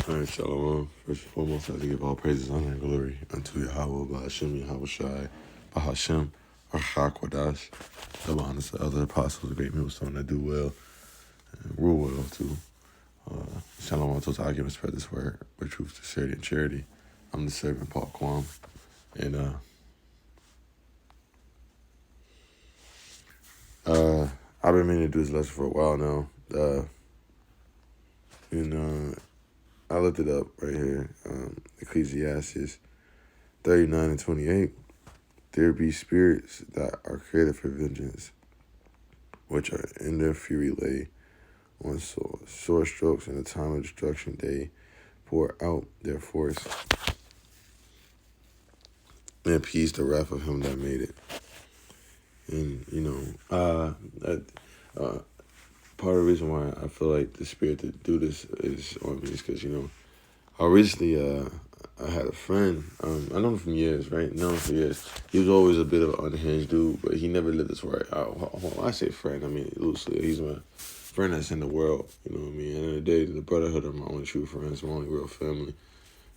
All right, Shalom. First and foremost, I have to give all praises, honor, and glory unto Yahweh, Bahashem, Yahweh Shai, Bahashem, Achakwadash, double honors to other apostles, great millstone that do well and rule well too. Shalom to argument, spread this word with truth, sincerity, and charity. I'm the servant, Paul Kwam, and I've been meaning to do this lesson for a while now. I looked it up right here, Ecclesiastes 39 and 28. There be spirits that are created for vengeance, which are in their fury lay on sore strokes in the time of destruction. They pour out their force and appease the wrath of him that made it. And, part of the reason why I feel like the spirit to do this is on me is because, I recently, I had a friend, I know him from years, right? Known him for years. He was always a bit of an unhinged dude, but he never lived this way. When I say friend, I mean loosely. He's my friend that's in the world, you know what I mean? At the end of the day, the brotherhood are my only true friends, my only real family,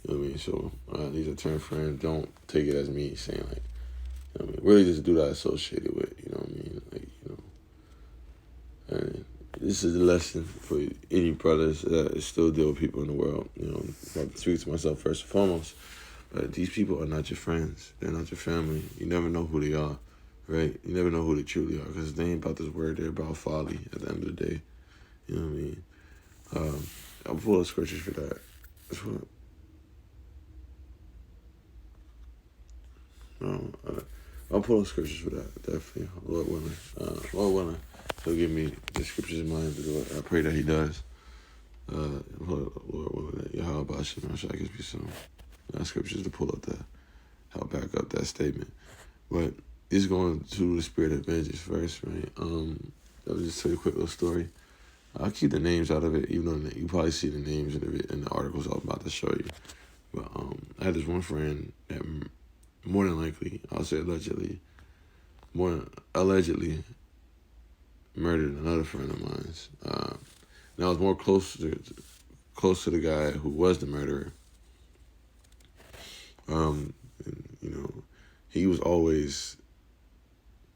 you know what I mean? So, these are term friends. Don't take it as me saying, like, you know what I mean? Really just do that associated with, you know what I mean? Like, and this is a lesson for any brothers that still deal with people in the world. I speak to myself first and foremost. But these people are not your friends. They're not your family. You never know who they are, right? You never know who they truly are because they ain't about this word. They're about folly at the end of the day. You know what I mean? I'll pull up scriptures for that. I'll pull up scriptures for that, definitely. Lord willing. He'll give me the scriptures in mind. I pray that he does. Lord willing, Yahweh Bashem, I gives me some scriptures to pull up that, help back up that statement. But it's going to the spirit of vengeance first, right? I'll just tell you a quick little story. I'll keep the names out of it, even though you probably see the names in the articles I'm about to show you. But I had this one friend that more than likely, I'll say allegedly, murdered another friend of mine. And I was more close to the guy who was the murderer. He was always,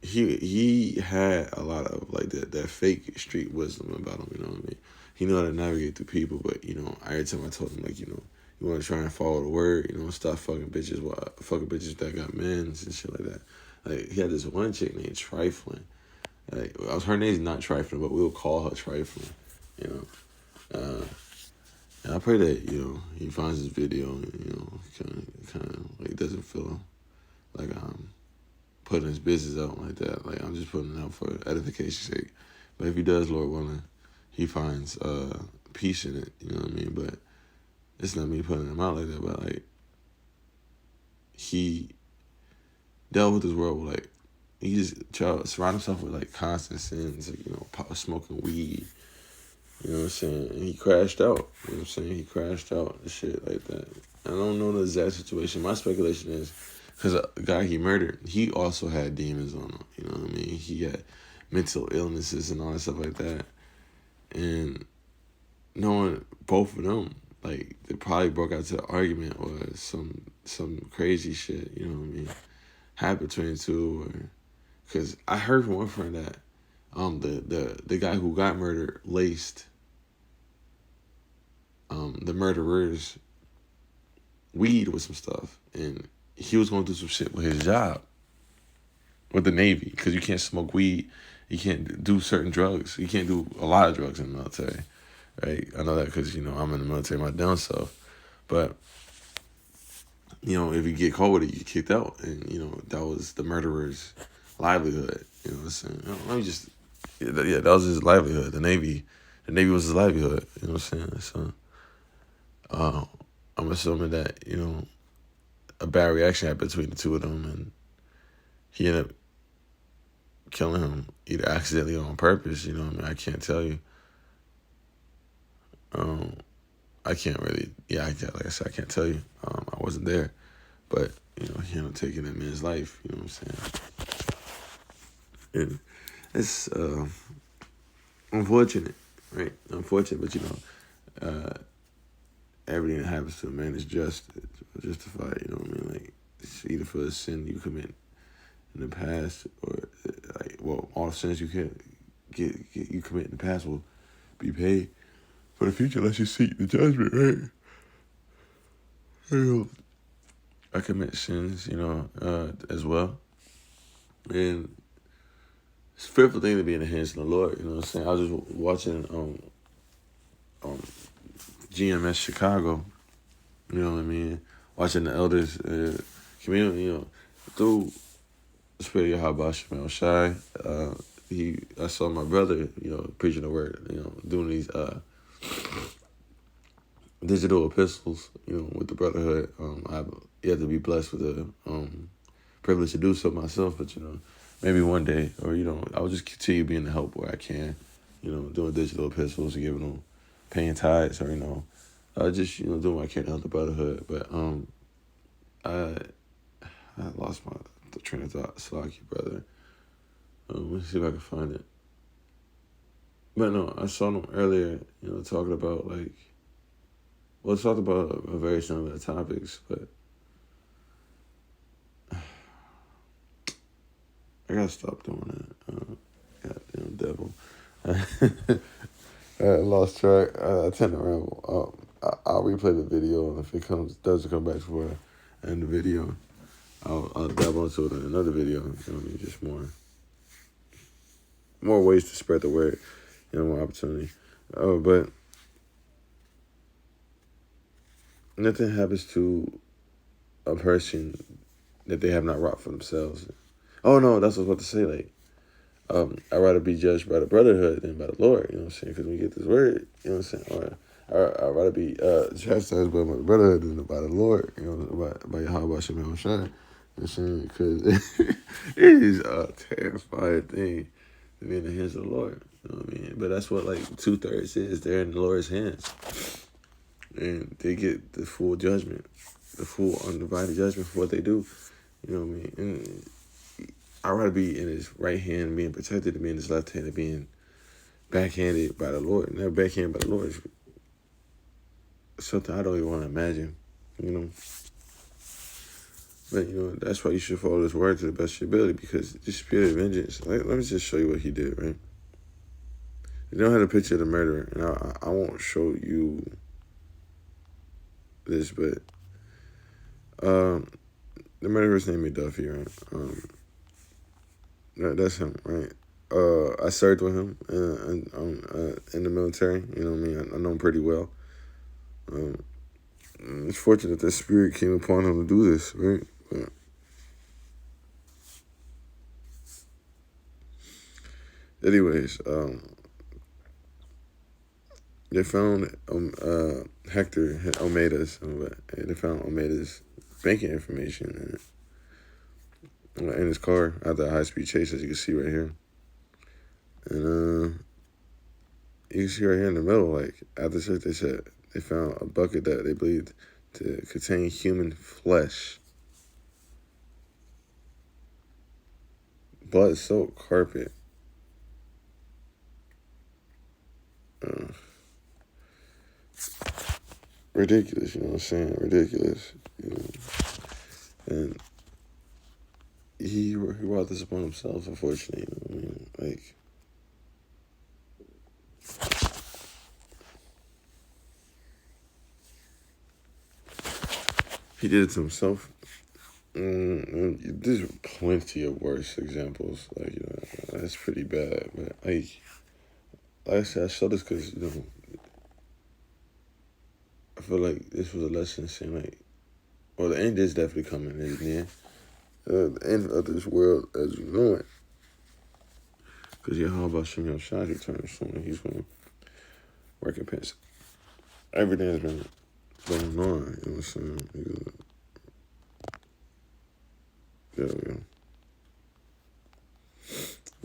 he had a lot of like that fake street wisdom about him, you know what I mean? He knew how to navigate through people, but, every time I told him, like, you want to try and follow the word, stop fucking bitches that got men's and shit like that. Like, he had this one chick named Trifling. Like, her name's not Trifling, but we'll call her Trifling, and I pray that, he finds this video and, kind of like doesn't feel like I'm putting his business out like that. Like, I'm just putting it out for edification's sake. But if he does, Lord willing, he finds peace in it, you know what I mean? But it's not me putting him out like that, but, like, he dealt with this world with, like, he just tried to surround himself with, like, constant sins, like, smoking weed, you know what I'm saying? And he crashed out, you know what I'm saying? He crashed out and shit like that. I don't know the exact situation. My speculation is, because the guy he murdered, he also had demons on him, you know what I mean? He had mental illnesses and all that stuff like that. And knowing both of them, like, they probably broke out to an argument or some crazy shit, you know what I mean, happened between the two. Because I heard from one friend that the guy who got murdered laced the murderer's weed with some stuff, and he was going to do some shit with his job with the Navy, because you can't smoke weed, you can't do certain drugs, you can't do a lot of drugs in the military, right? I know that because, I'm in the military my down self, but, if you get caught with it, you get kicked out, and, that was the murderer's livelihood, you know what I'm saying? Let me just, that was his livelihood. The Navy was his livelihood, you know what I'm saying? So, I'm assuming that, a bad reaction happened between the two of them, and he ended up killing him either accidentally or on purpose, you know what I mean? I can't tell you. I can't really, like I said, I can't tell you. I wasn't there, but, he ended up taking that man's life, you know what I'm saying? And it's unfortunate, right? Unfortunate, but, everything that happens to a man is justified. You know what I mean? Like, it's either for a sin you commit in the past, or like, well, all the sins you can get you commit in the past will be paid for the future unless you seek the judgment, right? I commit sins, as well, and it's a fearful thing to be in the hands of the Lord. You know what I'm saying? I was just watching GMS Chicago. You know what I mean? Watching the elders community. Through the Spirit of Yahweh Shemel Shai. I saw my brother, preaching the word, doing these digital epistles, with the brotherhood. I've yet to be blessed with the privilege to do so myself, but maybe one day, or I'll just continue being the help where I can, doing digital epistles and giving them, paying tithes, or just doing what I can to help the brotherhood. But I lost the train of thought. Slack you, brother. Let's see if I can find it. But no, I saw them earlier, talking about it's talked about a very similar topics, but I gotta stop doing that. Goddamn devil. I lost track. I tend to ramble. I'll replay the video, and if it doesn't come back before I end the video, I'll dabble into it in another video. Just more ways to spread the word, more opportunity. But nothing happens to a person that they have not wrought for themselves. Oh no, that's what I was about to say. Like, I'd rather be judged by the brotherhood than by the Lord. You know what I'm saying? Because when you get this word, you know what I'm saying? Or I'd rather be chastised by my brotherhood than by the Lord. By Yahweh Shemel Shai. You know what I'm saying? Because it is a terrifying thing to be in the hands of the Lord. You know what I mean? But that's what 2/3 is. They're in the Lord's hands. And they get the full judgment, the full undivided judgment for what they do. You know what I mean? And I'd rather be in his right hand being protected than be in his left hand and being backhanded by the Lord. Never backhanded by the Lord is something I don't even want to imagine, But, that's why you should follow this word to the best of your ability, because the spirit of vengeance, let me just show you what he did, right? You don't have a picture of the murderer, and I won't show you this, but the murderer's name is Duffy, right? That's him, right? I served with him in the military. You know what I mean? I know him pretty well. It's fortunate that spirit came upon him to do this, right? But anyways, they found Hector Almeida's. They found Almeida's banking information in his car after a high-speed chase, as you can see right here. And you can see right here in the middle, after search, they said they found a bucket that they believed to contain human flesh. Blood-soaked carpet. Ridiculous, you know what I'm saying? Ridiculous. And he brought this upon himself, unfortunately. You know what I mean? He did it to himself. There's plenty of worse examples. That's pretty bad. But like I said, I saw this because I feel like this was a lesson saying the end is definitely coming. It's near. The end of this world as you know it. Because Yahweh Shem Shai returns soon, and he's going to recompense everything that's been going on. You know what I'm saying? There we go.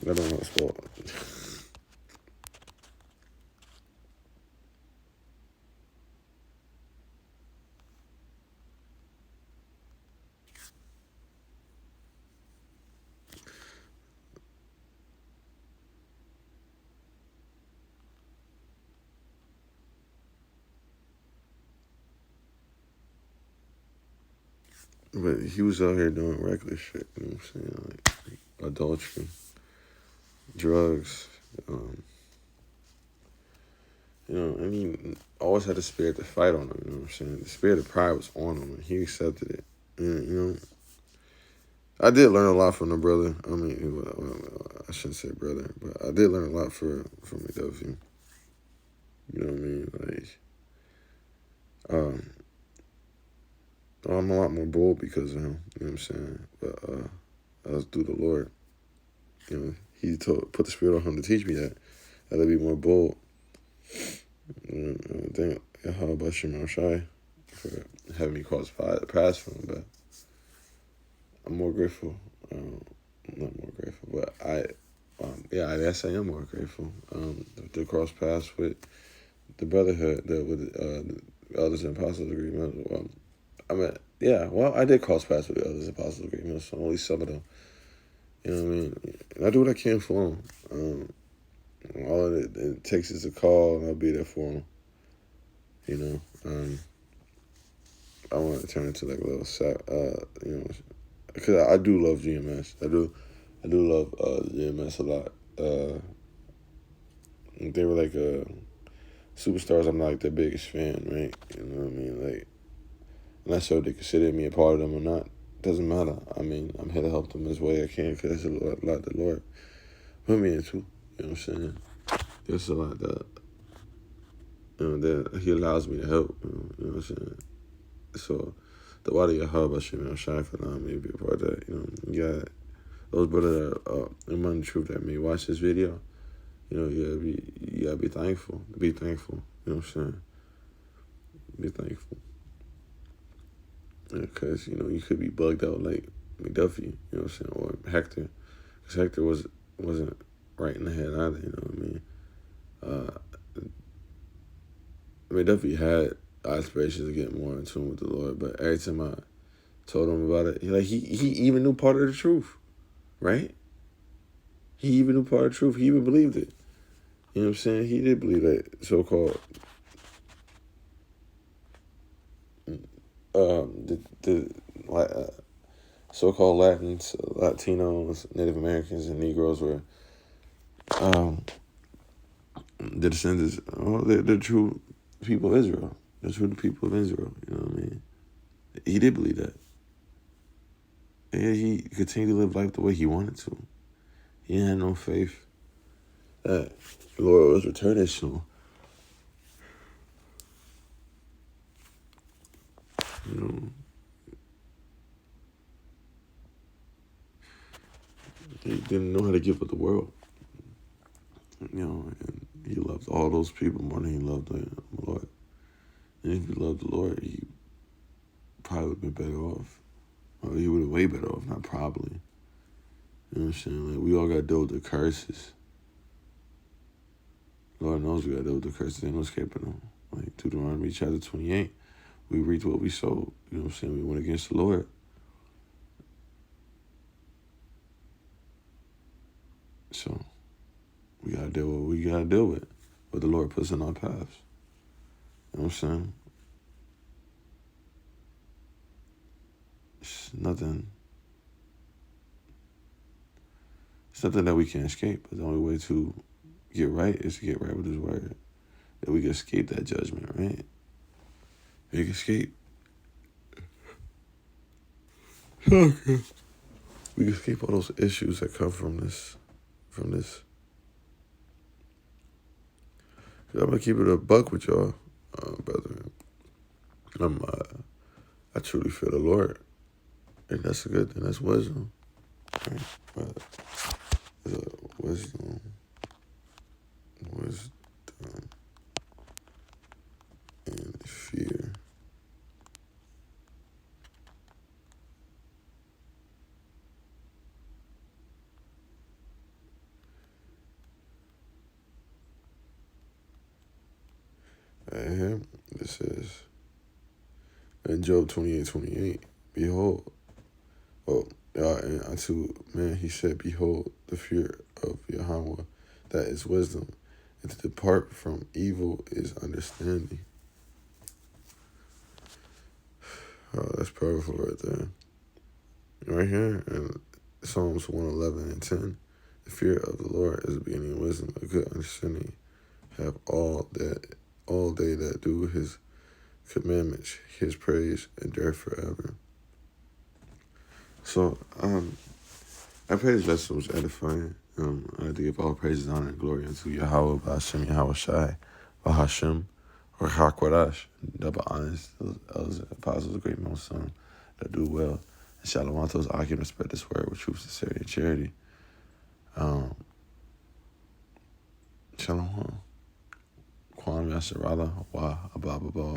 I don't know what's fault. But he was out here doing reckless shit. You know what I'm saying? Like adultery, drugs. Um, I mean, always had the spirit to fight on him. You know what I'm saying? The spirit of pride was on him, and he accepted it. And, I did learn a lot from the brother. I mean, I shouldn't say brother, but I did learn a lot from McDuffie. You know what I mean? Like, um, I'm a lot more bold because of him. You know what I'm saying? But that was through the Lord. He put the spirit on him to teach me that. I'd be more bold. Thank Yahweh Bashim Shai for having me cross the path for him, but I'm more grateful. I'm not more grateful, but I guess I am more grateful to cross paths with the brotherhood, with the elders and apostles agreement. I did cross paths with the elders and apostles agreement, so only some of them. You know what I mean? And I do what I can for them. All it takes is a call, and I'll be there for them. I want to turn into like a little, because I do love GMS. I do love GMS a lot. They were like superstars. I'm not like their biggest fan, right? You know what I mean? Like, I'm not sure if they consider me a part of them or not. Doesn't matter. I mean, I'm here to help them as way I can because there's a lot the Lord put me into. You know what I'm saying? There's a lot that that He allows me to help. You know what I'm saying? So the body of Yahweh Hashem Shine for allowing me to be a part of that. You got those brothers that are among the truth that may watch this video. You gotta be thankful. Be thankful. You know what I'm saying? Be thankful. Because, you could be bugged out like McDuffie, you know what I'm saying, or Hector. Because Hector wasn't right in the head either, you know what I mean? McDuffie had aspirations to get more in tune with the Lord, but every time I told him about it, he even knew part of the truth, right? He even knew part of the truth. He even believed it. You know what I'm saying? He did believe that so-called the so-called Latinos, Native Americans, and Negroes were the descendants. They're true people of Israel. They're true people of Israel. You know what I mean? He did believe that. And he continued to live life the way he wanted to. He had no faith that the Lord was returning soon. He didn't know how to give up the world. And he loved all those people more than he loved the Lord. And if he loved the Lord, he probably would have been better off. Or he would have way better off, not probably. You know what I'm saying? Like, we all got to deal with the curses. Lord knows we got to deal with the curses. Ain't no escaping them. Like Deuteronomy chapter 28, we reaped what we sowed. You know what I'm saying? We went against the Lord. So we got to deal with what we got to deal with. What the Lord puts in our paths. You know what I'm saying? It's nothing that we can escape. But the only way to get right is to get right with His word. That we can escape that judgment, right? We can escape. Okay. We can escape all those issues that come from this. I'm gonna keep it a buck with y'all, brother. I truly feel the Lord, and that's a good thing. That's wisdom, right? Wisdom, and fear. And this says in Job 28:28, behold, and unto man he said, behold, the fear of Yahweh, that is wisdom, and to depart from evil is understanding. Oh, that's powerful right there. Right here in Psalms 111 and 10, the fear of the Lord is the beginning of wisdom, a good understanding. Have all they that do his commandments, his praise endure forever. So, I pray this lesson was edifying. I like to give all praises, honor, and glory unto Yahweh, Ba'ashem, Yahweh Shai, Bahashem, or HaKwadash, double honors, those elders, apostles, great most son, that do well. And shalom to those occupants spread this word with truth, sincerity, and charity. Shalom. Kwam Yasharala, Wa Ababa.